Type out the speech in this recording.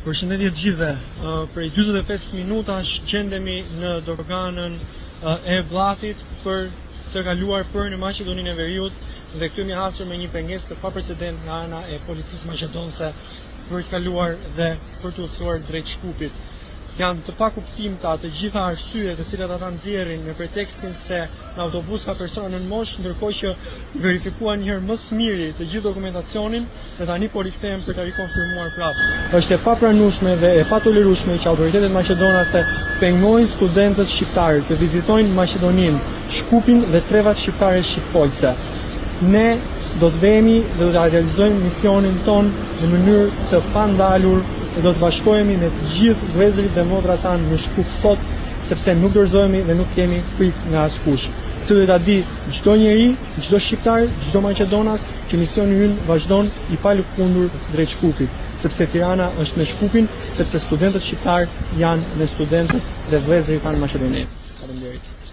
Përshëndetje të gjithëve. Prej 45 minutash gjendemi në doganën e Blatit për të kaluar për në Maqedoninë e Veriut dhe këtu jemi hasur me një pengesë të paprecedent nga ana e policisë maqedonëse për të kaluar dhe për të udhëtuar drejt Shkupit. Janë të pakuptimta të gjitha arsyet të cilat ata nxjerrin me pretekstin se në autobus ka persona nën moshë, ndërkohë që verifikuan një herë më së miri të gjithë dokumentacionin dhe tani po rikthehen për ta rikonfirmuar prapë. Është e papranueshme dhe e patolerueshme që autoritetet maqedonase pengojnë studentët shqiptarë të vizitojnë Maqedoninë, Shkupin dhe trevat shqiptare shqipfolse. Ne do të vemi dhe do të realizojmë misionin ton në mënyrë të pandalur dhe do të bashkohemi me të gjithë vëllezërit dhe motrat tanë në Shkup sot, sepse nuk dorëzohemi dhe nuk kemi frikë nga askush. Këtë do ta di çdo njeri, çdo shqiptar, çdo maqedonas që misioni ynë vazhdon i palëkundur drejt Shkupit, sepse Tirana është me Shkupin, sepse studentët shqiptar janë me studentët dhe vëllezërit tanë maqedonë. Faleminderit.